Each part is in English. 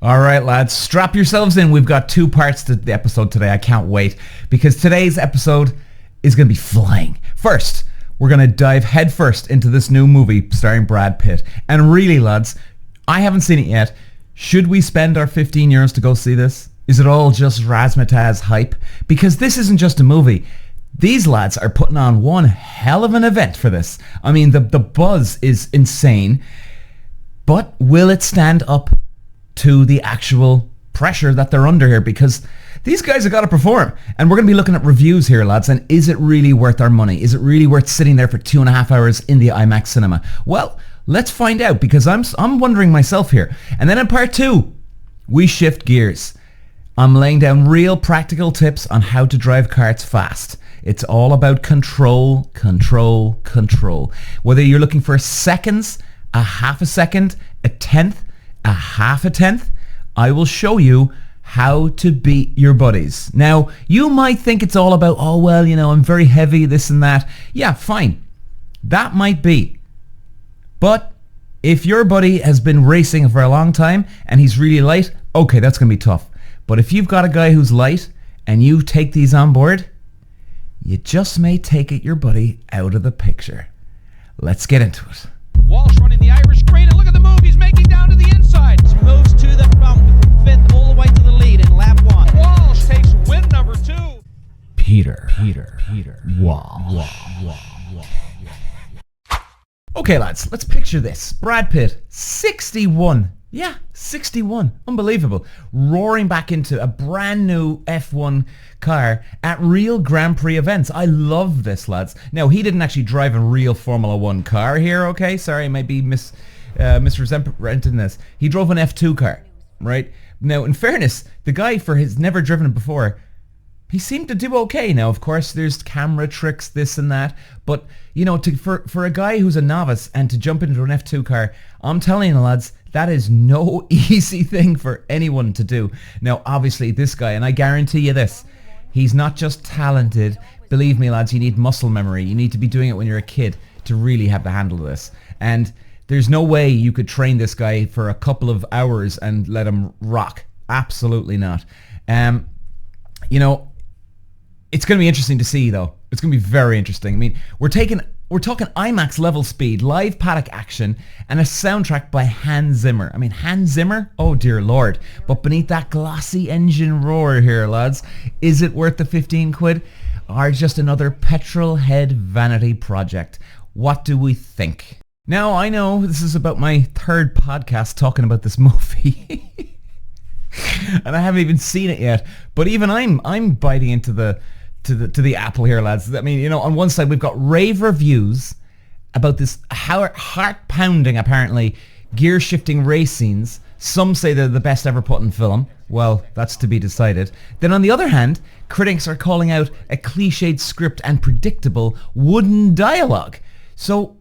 All right, lads, strap yourselves in. We've got two parts to the episode today. I can't wait because today's episode is going to be flying. First, we're going to dive headfirst into this new movie starring Brad Pitt. And really, lads, I haven't seen it yet. Should we spend our 15 euros to go see this? Is it all just razzmatazz hype? Because this isn't just a movie. These lads are putting on one hell of an event for this. I mean, the buzz is insane. But will it stand up to the actual pressure that they're under here? Because these guys have got to perform, and we're going to be looking at reviews here, lads. And is it really worth our money? Is it really worth sitting there for 2.5 hours in the IMAX cinema? Well, let's find out, because I'm wondering myself here. And then in part two, we shift gears. I'm laying down real practical tips on how to drive karts fast. It's all about control, control, control. Whether you're looking for seconds, a half a second, a tenth, a half a tenth, I will show you how to beat your buddies. Now, you might think it's all about, oh, well, you know, I'm very heavy, this and that. Yeah, fine. That might be. But if your buddy has been racing for a long time and he's really light, okay, that's going to be tough. But if you've got a guy who's light and you take these on board, you just may take your buddy out of the picture. Let's get into it. Walsh running the Irish green, and look at the move he's making down to the inside. Moves to the front with the fifth all the way to the lead in lap one. Walsh takes win number 2. Peter. Wow. Okay, lads, let's picture this. Brad Pitt, 61. Yeah, 61. Unbelievable. Roaring back into a brand new F1 car at real Grand Prix events. I love this, lads. Now, he didn't actually drive a real Formula 1 car here, okay? Sorry, I might be misrepresenting this. He drove an F2 car, right? Now, in fairness, the guy, for his never driven it before, he seemed to do okay. Now, of course, there's camera tricks, this and that. But, you know, for a guy who's a novice and to jump into an F2 car, I'm telling you, lads, that is no easy thing for anyone to do. Now, obviously, this guy, and I guarantee you this, he's not just talented. Believe me, lads, you need muscle memory. You need to be doing it when you're a kid to really have the handle of this. And there's no way you could train this guy for a couple of hours and let him rock. Absolutely not. You know, it's going to be interesting to see, though. It's going to be very interesting. I mean, we're talking IMAX level speed, live paddock action, and a soundtrack by Hans Zimmer. I mean, Hans Zimmer? Oh, dear Lord. But beneath that glossy engine roar here, lads, is it worth the 15 quid? Or just another petrol head vanity project? What do we think? Now, I know this is about my third podcast talking about this movie. And I haven't even seen it yet. But even I'm biting into the apple here, lads. I mean, you know, on one side we've got rave reviews about this heart-pounding, apparently, gear-shifting race scenes. Some say they're the best ever put in film. Well, that's to be decided. Then on the other hand, critics are calling out a cliched script and predictable wooden dialogue. So,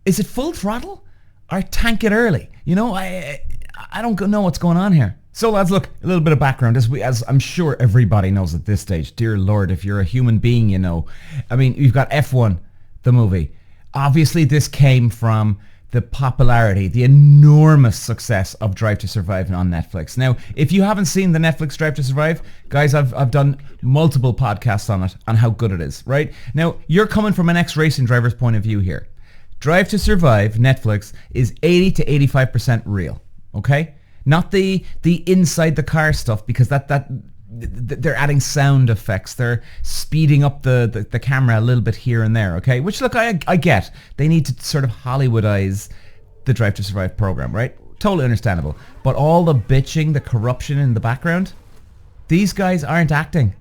is it full throttle or tank it early? You know, I don't know what's going on here. So, lads, look, a little bit of background, as I'm sure everybody knows at this stage. Dear Lord, if you're a human being, you know. I mean, you've got F1, the movie. Obviously, this came from the popularity, the enormous success of Drive to Survive on Netflix. Now, if you haven't seen the Netflix Drive to Survive, guys, I've done multiple podcasts on it, on how good it is, right? Now, you're coming from an ex-racing driver's point of view here. Drive to Survive, Netflix, is 80 to 85% real, okay? Not the inside the car stuff, because that they're adding sound effects. They're speeding up the camera a little bit here and there, okay? Which, look, I get. They need to sort of Hollywoodize the Drive to Survive program, right? Totally understandable. But all the bitching, the corruption in the background, these guys aren't acting.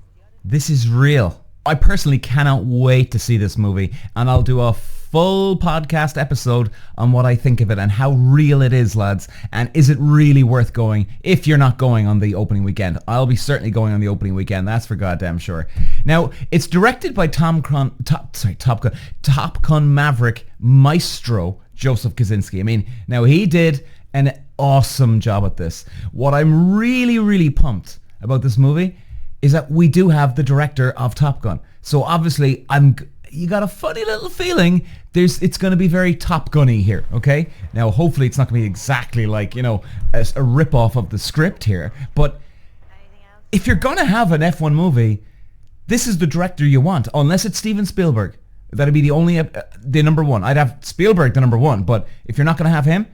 This is real. I personally cannot wait to see this movie, and I'll do a full podcast episode on what I think of it and how real it is, lads. And is it really worth going if you're not going on the opening weekend? I'll be certainly going on the opening weekend, that's for goddamn sure. Now, it's directed by Top Gun Maverick maestro Joseph Kosinski. I mean, now he did an awesome job at this. What I'm really, really pumped about this movie is that we do have the director of Top Gun. So obviously, you got a funny little feeling it's going to be very Top Gunny here, okay? Now, hopefully it's not going to be exactly like, a rip-off of the script here, but if you're going to have an F1 movie, this is the director you want, unless it's Steven Spielberg. That'd be the number one. I'd have Spielberg the number one, but if you're not going to have him,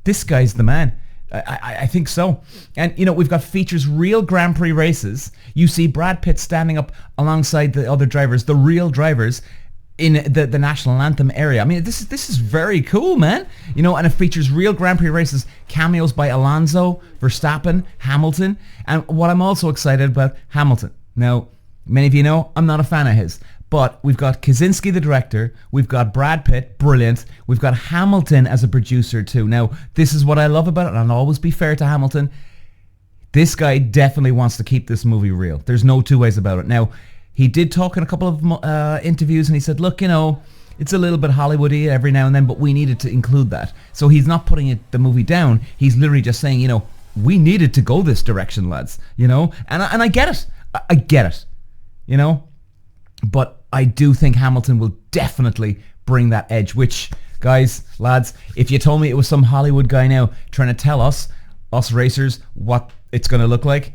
this guy's the man. I think so. And, we've got features real Grand Prix races. You see Brad Pitt standing up alongside the other drivers, the real drivers, in the national anthem area. I mean, this is very cool, man. And it features real Grand Prix races, cameos by Alonso, Verstappen, Hamilton. And what I'm also excited about, Hamilton. Now, many of you know, I'm not a fan of his. But we've got Kaczynski, the director. We've got Brad Pitt, brilliant. We've got Hamilton as a producer too. Now, this is what I love about it, and I'll always be fair to Hamilton. This guy definitely wants to keep this movie real. There's no two ways about it. Now, he did talk in a couple of interviews, and he said, look, it's a little bit Hollywoody every now and then, but we needed to include that. So he's not putting the movie down. He's literally just saying, we needed to go this direction, lads. And I get it. I get it. But I do think Hamilton will definitely bring that edge, which, guys, lads, if you told me it was some Hollywood guy now trying to tell us racers, what it's going to look like,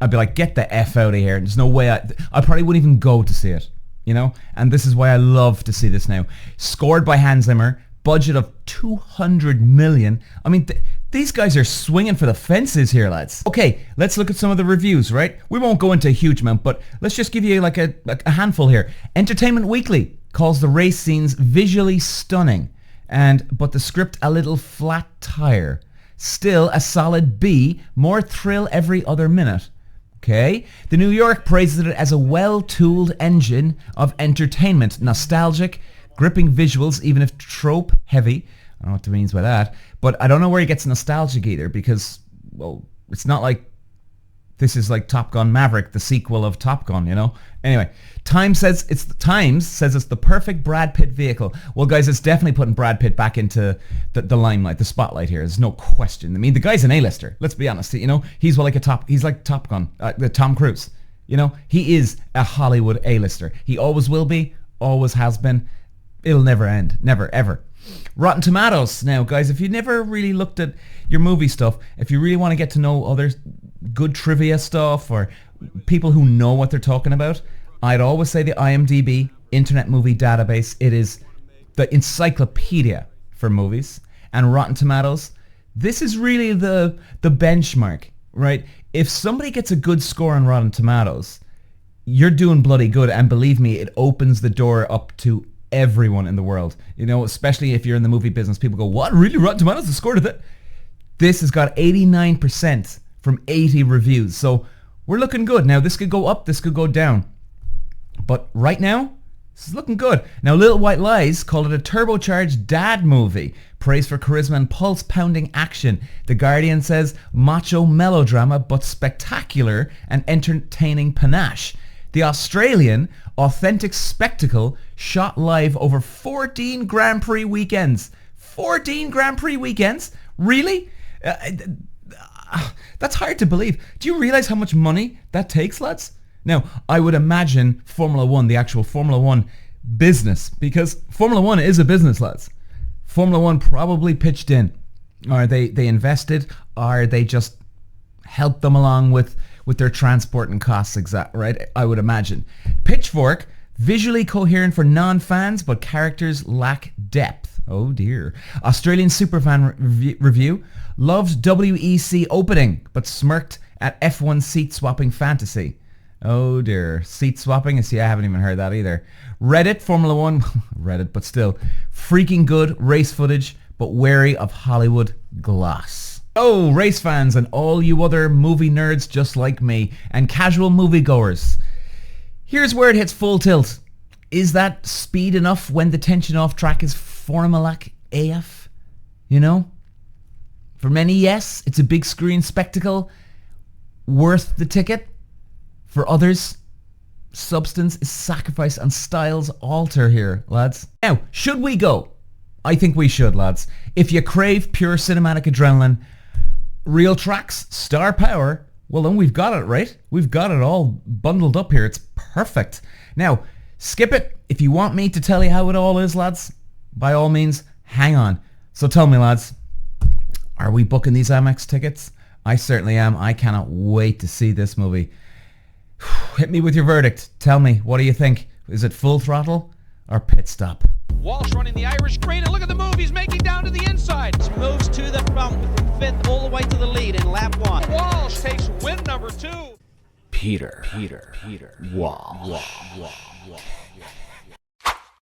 I'd be like, get the F out of here. There's no way. I probably wouldn't even go to see it, And this is why I love to see this now. Scored by Hans Zimmer, budget of 200 million. I mean, these guys are swinging for the fences here, lads. Okay, let's look at some of the reviews, right? We won't go into a huge amount, but let's just give you like a handful here. Entertainment Weekly calls the race scenes visually stunning, but the script a little flat tire. Still a solid B, more thrill every other minute. Okay, the New York praises it as a well-tooled engine of entertainment, nostalgic, gripping visuals, even if trope heavy. I don't know what it means by that, but I don't know where he gets nostalgic either, because, well, it's not like this is like Top Gun Maverick, the sequel of Top Gun, Anyway, Times says it's the perfect Brad Pitt vehicle. Well, guys, it's definitely putting Brad Pitt back into the limelight, the spotlight here. There's no question. I mean, the guy's an A-lister. Let's be honest. He's like Top Gun, the Tom Cruise. He is a Hollywood A-lister. He always will be, always has been. It'll never end. Never, ever. Rotten Tomatoes. Now, guys, if you never really looked at your movie stuff, if you really want to get to know other good trivia stuff or people who know what they're talking about, I'd always say the IMDb, Internet Movie Database. It is the encyclopedia for movies. And Rotten Tomatoes, this is really the benchmark, right? If somebody gets a good score on Rotten Tomatoes, you're doing bloody good. And believe me, it opens the door up to everyone in the world, especially if you're in the movie business. People go, what, really? Rotten Tomatoes, the score to that? This has got 89% from 80 reviews, so we're looking good. Now, this could go up, this could go down, but right now, this is looking good. Now, Little White Lies called it a turbocharged dad movie, praise for charisma and pulse-pounding action. The Guardian says, macho melodrama, but spectacular and entertaining panache. The Australian, authentic spectacle shot live over 14 Grand Prix weekends. 14 Grand Prix weekends? Really? That's hard to believe. Do you realize how much money that takes, lads? Now, I would imagine Formula One, the actual Formula One business, because Formula One is a business, lads. Formula One probably pitched in. Or they invested, or they just helped them along with their transport and costs, right? I would imagine. Pitchfork, visually coherent for non-fans, but characters lack depth. Oh dear. Australian Superfan review, loved WEC opening, but smirked at F1 seat swapping fantasy. Oh dear. Seat swapping? See, I haven't even heard that either. Reddit, Formula One, Reddit, but still. Freaking good race footage, but wary of Hollywood gloss. Oh, race fans and all you other movie nerds just like me and casual moviegoers. Here's where it hits full tilt. Is that speed enough when the tension off track is formulac AF? For many, yes, it's a big screen spectacle worth the ticket. For others, substance is sacrificed and styles alter here, lads. Now, should we go? I think we should, lads. If you crave pure cinematic adrenaline, real tracks, star power, well then we've got it, right? We've got it all bundled up here. It's perfect. Now, Skip it if you want me to tell you how it all is, lads. By all means, hang on. So tell me, lads, are we booking these IMAX tickets? I certainly am. I cannot wait to see this movie. Hit me with your verdict. Tell me, what do you think? Is it full throttle or pit stop? Walsh running the Irish green, and look at the move he's making down to the inside. Moves to the front with fifth all the way to the lead in lap 1. Walsh takes win number 2. Peter Walsh.